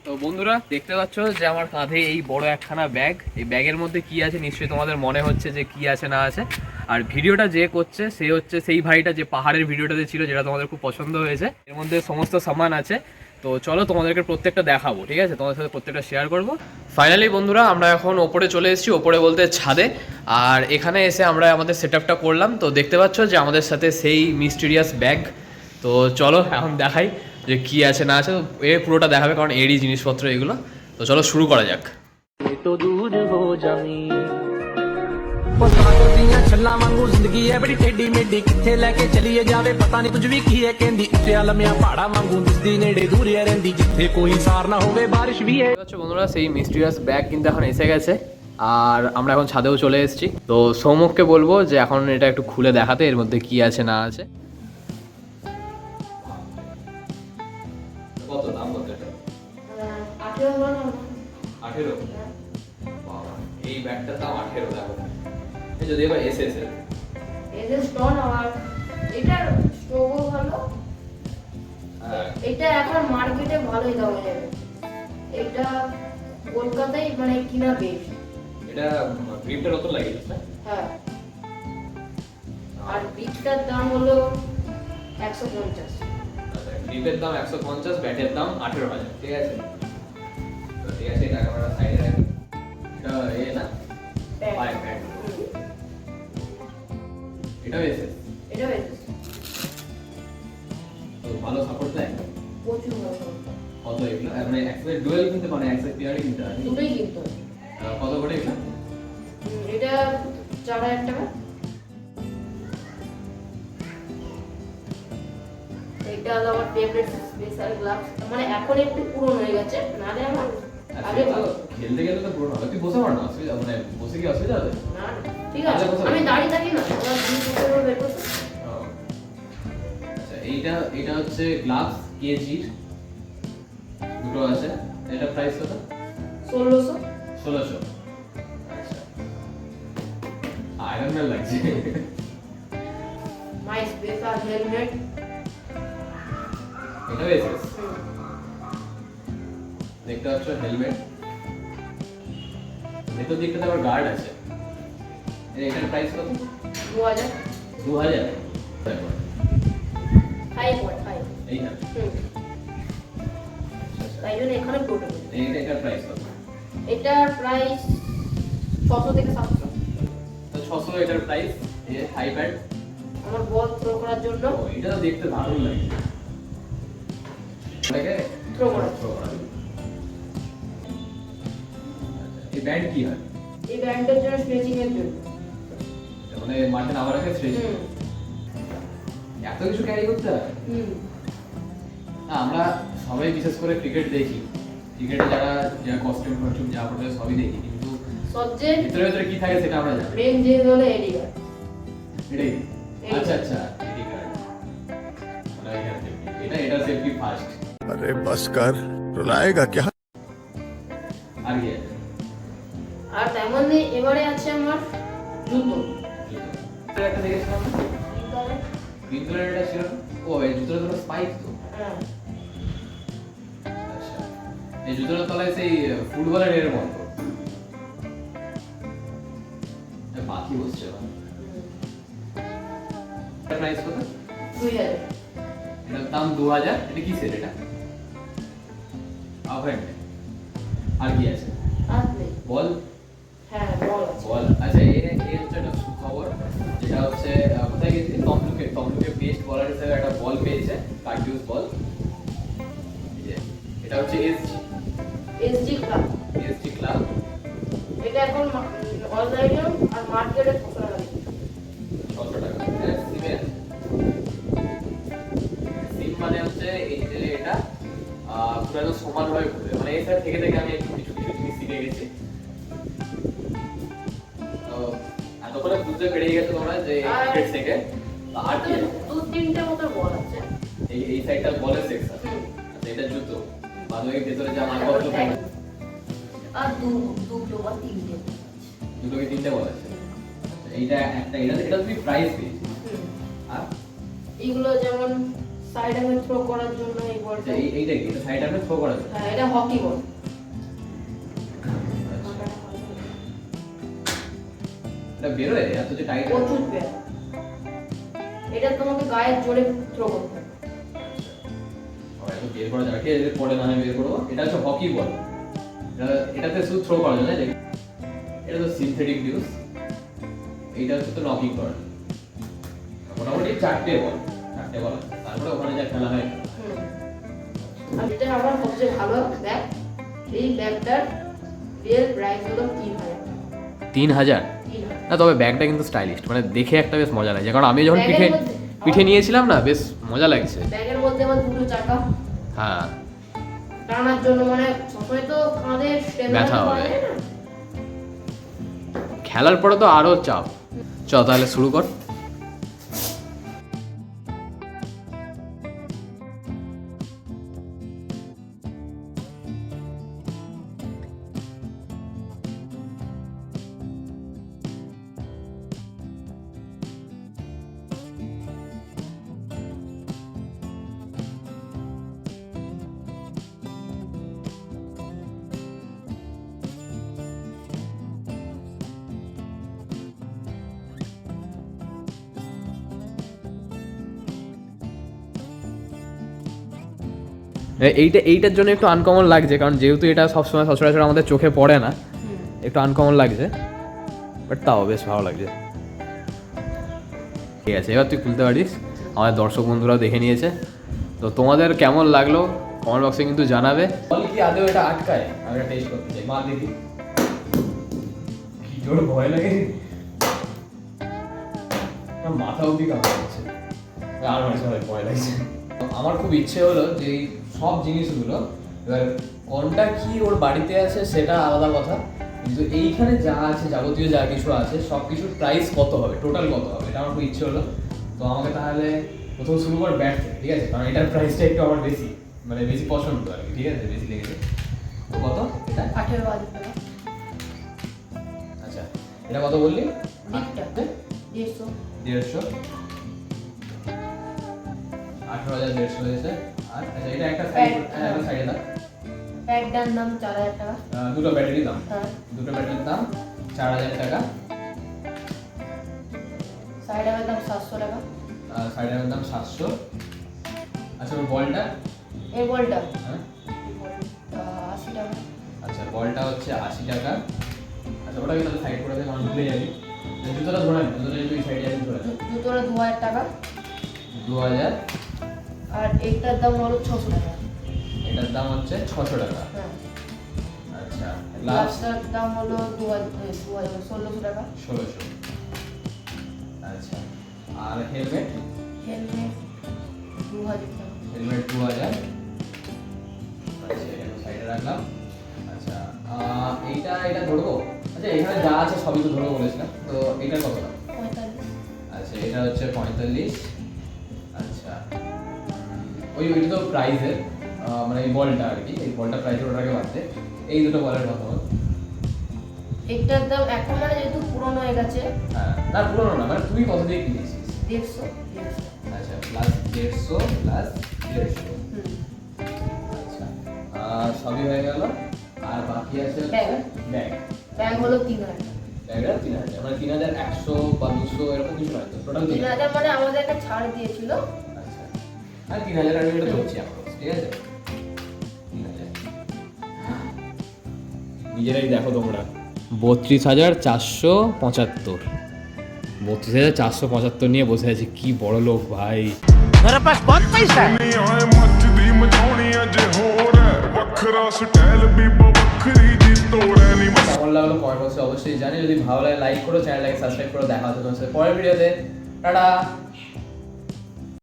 তো বন্ধুরা দেখতে পাচ্ছ যে আমার কাঁধে এই বড় একখানা ব্যাগ, এই ব্যাগের মধ্যে কি আছে নিশ্চয়ই তোমাদের মনে হচ্ছে যে কি আছে না আছে। আর ভিডিওটা যে করছে সে হচ্ছে সেই ভাইটা যে পাহাড়ের ভিডিওটাতে ছিল, যেটা তোমাদের খুব পছন্দ হয়েছে। এর মধ্যে সমস্ত সামান আছে, তো চলো তোমাদেরকে প্রত্যেকটা দেখাবো, ঠিক আছে? তোমাদের সাথে প্রত্যেকটা শেয়ার করবো। ফাইনালি বন্ধুরা আমরা এখন ওপরে চলে এসেছি, ওপরে বলতে ছাদে। আর এখানে এসে আমরা আমাদের সেট আপটা করলাম। তো দেখতে পাচ্ছ যে আমাদের সাথে সেই মিস্টিরিয়াস ব্যাগ। তো চলো এখন দেখাই যে কি আছে না আছে। এ পুরোটা দেখাবে কারণ এরই জিনিসপত্র এগুলো। তো চলো শুরু করা যাক। तो दूर हो जामी पता दियां छल्ला वांगू जिंदगी है बड़ी टेढ़ी मेढ़ी किथे लेके चलिए जावे पता नहीं कुछ भी की है कहंदी उत्ते लम्या पहाड़ा वांगू दिसदी नेड़े दूर रहंदी जिथे कोई सार ना होवे बारिश भी है। আচ্ছা বন্ধুরা সেই মিস্টিরিয়াস ব্যাগ কিন্তু এখন এসে গেছে, আর আমরা এখন ছাদেও চলে এসেছি। তো সৌমককে বলবো যে এখন এটা একটু খুলে দেখাতে এর মধ্যে কি আছে না আছে। কত দাম কত এটা? 18। এই ব্যাগটার দাম 18 টাকা। এই যদি এবার এসএস এর স্টোন আর এটার স্টোভও ভালো। এটা এখন মার্কেটে ভালোই দাম হয়ে যাবে। এটা কলকাতায় মানে কিনা বেশ। এটা গ্রিপটা কত লাগে? হ্যাঁ, আর বিটটার দাম হলো 150। আচ্ছা, গ্রিপের দাম 150, ব্যাটের দাম 18,000। ঠিক আছে, তো ঠিক আছে, এটা আমরা সাইডে রাখি। এটা এ না ব্যাট। এটা এসএস। এটা বেশ তো ভালো সাপোর্ট দেয়। প্রচুর ভালো। কত এগুলো? মানে একসাথে ডুয়েল কিনতে মানে একসাথে পেয়ারে কিনতে হয়? দুটোই কিনতে হবে। কত করে এগুলো? এটা 4000 টাকা। এটা হলো আমার ফেভারিট স্পেশাল গ্লাভস, মানে এখন একটু পুরনো হয়ে গেছে, নালে আমার আগে ভালো খেলতে গেলে তো পুরো হবে। তুই বসে পার না? অসুবিধা মানে বসে কি অসুবিধা হবে? না। ঠিক আছে, আমি দাঁড়িয়ে থাকি না, ওরা দুই বছর বের করতে। আচ্ছা, এইটা হচ্ছে গ্লাভস কেজির দুটো আছে। এটা প্রাইস কত? 1600। 1600। আচ্ছা, আয়রন ম্যান লাগছে। মাই স্পেশাল হেলমেট। এটা এসএস। দেখতে পাচ্ছ হেলমেট, ভেতর দিকটাতে আবার গার্ড আছে। এটার প্রাইস কত? 2000। 2000। 5.5। এইটা তাই জন্য এখানে টোটো। এটার প্রাইস কত? এটার প্রাইস 600 থেকে 700। তো 600 এটার প্রাইস। এই হাই প্যাড আমার বল থ্রো করার জন্য। এটা তো দেখতে দারুণ লাগে। এটাকে থ্রো করা। এই ব্যান্ড কি হয়? এই ব্যান্ডের জন্য স্ট্রেচিং এর জন্য। মানে মাঠে নামার আগে স্ট্রেচিং। এত কিছু ক্যারি করতে হয়? না, আমরা সবাই বিশেষ করে ক্রিকেট দেখি, ক্রিকেটে যারা কস্টিউম টস্টিউম যা পড়ে সবই দেখি, কিন্তু সবচেয়ে ভিতরে ভিতরে কি থাকে সেটা আমরা জানি। মেন যে হলো এডি গার্ড। এটাই? আচ্ছা আচ্ছা, এডি কার্ড মানে এটা সেফটি ফার্স্ট। अरे बस कर, रुलाएगा क्या? আর কি আছে? আর তেমনই এবারে আছে আমার জুতো। একটা দেখেছিলাম গ্রিন কালার, এটা ছিল। ও এই জুতোর তো স্পাইক তো। হ্যাঁ, আচ্ছা, এই জুতোর তলায় সেই ফুটবলের এর মতো পাখি বসছে। এটা প্রাইস কত? 2000। এটার দাম 2000। এটা কি সেট? এটা আভেন্ট। আর কি আছে? আসলে বল। হ্যাঁ, বল আছে। বল। আচ্ছা, এই হচ্ছে একটা সুখবর, যেটা হচ্ছে কোথায় গেছি, তমলুকে বেস্ট বলার হিসেবে একটা বল পেয়েছে, কার্ডিউস বল। এটা হচ্ছে এসজি ক্লাব। SG club. এটা এখন অনলাইনে আর মার্কেটে 600 টাকা। 600 টাকা। সিমে আছে। সিম মানে হচ্ছে এই যে এটা পুরো সমানভাবে ঘুরবে, মানে এই সাইড থেকে থেকে আমি একটু কিছু কিছু জিনিস শিখে গেছি। তো এতক্ষণে বুঝতে পেরে গেছো তোমরা যে ক্রিকেট থেকে। আর কি দু তিনটে মতো বল আছে। এই সাইডটা বলের সেকশন। আচ্ছা, এটা জুতো বাদ বাকি ভেতরে যা মালপত্র থাকে। আর দুটো বা তিনটে। দুটো কি তিনটে বল আছে? এইটা একটা, এটা তুমি প্রাইস পেয়েছি। আর এগুলো যেমন সাইড আর্মে থ্রো করার জন্য এই বলটা। এইটা কি? এটা সাইড আর্মে থ্রো করা যায়? হ্যাঁ, এটা হকি বল। এটা বেরোয় এত যে টাইট? প্রচুর বের। এটা তোমাকে গায়ের জোরে থ্রো করতে হবে। এত বের করা যাবে? ঠিক আছে, পরে না হয় বের করবো। এটা হচ্ছে হকি বল। এটাতে শুধু থ্রো করা যায় না? এটা তো সিনথেটিক ডিউস। এইটা হচ্ছে তো নকিং করা। মোটামুটি 4টে বল। তারপরে ওখানে যা খেলা হয়। আর এটা আমার সবচেয়ে ভালো ব্যাগ। এই ব্যাগটার রিয়েল প্রাইস হলো 3000। 3000? 3000। না, তবে ব্যাগটা কিন্তু স্টাইলিশ, মানে দেখে একটা বেশ মজা লাগছে। কারণ আমি যখন ব্যাগের পিঠে নিয়েছিলাম না, বেশ মজা লাগছে। ব্যাগের মধ্যে আমার দুটো চাকা। হ্যাঁ, টানার জন্য মানে সবসময় তো কাঁধের ব্যথা হবে। খেলার পরে তো আরো চাপ। চ তাহলে শুরু কর। এইটার জন্য একটু আনকমন লাগছে, কারণ যেহেতু এটা সবসময় সচরাচর আমাদের চোখে পড়ে না, একটু আনকমন লাগছে, বাট তাও বেশ ভালো লাগছে। ঠিক আছে, এবার তুই খুলতে পারিস। আমাদের দর্শক বন্ধুরাও দেখে নিয়েছে, তো তোমাদের কেমন লাগলো কমেন্ট বক্সে কিন্তু জানাবে। বল কি আদৌ এটা আটকায়? আমি একটা টেস্ট করতে চাই। মার দেখি, কি জোর ভয় লাগে, মাথা অব্দি কামড়াচ্ছে, আর আমার ভয় লাগছে। আমার খুব ইচ্ছে হলো যে এই সব জিনিসগুলো, এবার কোনটা কি ওর বাড়িতে আছে সেটা আলাদা কথা, কিন্তু এইখানে যা আছে যাবতীয় যা কিছু আছে সব কিছুর প্রাইস কত হবে, টোটাল কত হবে, এটা আমার খুব ইচ্ছে হলো। তো আমাকে তাহলে প্রথম শুরু কর ব্যাট থেকে, ঠিক আছে? কারণ এটার প্রাইসটা একটু আমার বেশি, মানে বেশি পছন্দ আর কি, ঠিক আছে? বেশি লেগেছে। তো কত এটা? 18,000 টাকা। আচ্ছা, এটা কত বললি? দিকটা 150। 150। 18,150 হয়েছে। আর আচ্ছা, এটা একটা সাইডে দাও। ব্যাগটার দাম 4000 টাকা। দুটো ব্যাটারির দাম, হ্যাঁ। দুটো ব্যাটারির দাম 4000 টাকা। সাইড আর্মের দাম 700 টাকা। সাইডের দাম 700। আচ্ছা, ওর বলটা? এই বলটা হ্যাঁ, 80 টাকা। আচ্ছা, বলটা হচ্ছে 80 টাকা। আচ্ছা, ওটাকে তাহলে সাইড করে দে, কারণ ভুলে যাবি। জুতোটা ধরে নে, জুতোটা তুই সাইডে যাবি, ধরে নে। জুতোটা 2000 টাকা। 2000। আর এইটার দাম হলো 600 টাকা। এটার দাম হচ্ছে 600 টাকা। হ্যাঁ। আচ্ছা, লাস্ট গ্লাভসটার দাম হলো 1600 টাকা। 1600। আচ্ছা, আর হেলমেট? হেলমেট 2000 টাকা। হেলমেট 2000। আচ্ছা, এটা সাইডে রাখলাম। আচ্ছা, এটা ধরবো? আচ্ছা, এখানে যা আছে সবই তো ধরবো বলেছিলাম, তো এটার কত দাম? 45। আচ্ছা, এটা হচ্ছে 45। আচ্ছা, ওইটা তো প্রাইসের, মানে এই বলটা আর কি, এই বলটা প্রাইসের ওটাকে বাদ দে। এই দুটো বলের কথা বল। এইটার দাম এখন মানে যেহেতু পুরনো হয়ে গেছে, হ্যাঁ, না পুরোনো না, মানে তুই কত দিয়ে কিনেছিস? 150। আচ্ছা, প্লাস 150 প্লাস 150। আচ্ছা, সবই হয়ে গেল। আর বাকি আছে ব্যাগ। ব্যাগ হলো 3000 টাকা। ব্যাগটা 3000, মানে 3100 বা 200 এরকম কিছু নয় তো, টোটাল 3000 মানে আমাদের একটা ছাড় দিয়েছিল। আচ্ছা, আর 3000 আমি এটা ধরছি আমরা, ঠিক আছে? 3000 নিজেরাই দেখো তোমরা। 32,475। 32,475 নিয়ে বসে আছে, কি বড় লোক ভাই। मेरे पास बहुत पैसा है ਆਏ ਮੱਚਦੀ ਮਚਾਉਣੀ ਅੱਜ ਹੋਰ ਹੈ ਵੱਖਰਾ ਸਟਾਈਲ ਬੀਬਾ ਵੱਖਰੀ ਜੀ ਤੋੜੈ ਨਹੀਂ কেমন লাগলো কমেন্ট বক্সে অবশ্যই জানি। যদি ভালো লাগে লাইক করো, চ্যানেলটাকে সাবস্ক্রাইব করো। দেখা হচ্ছে তোমার সাথে পরের ভিডিওতে। টাটা।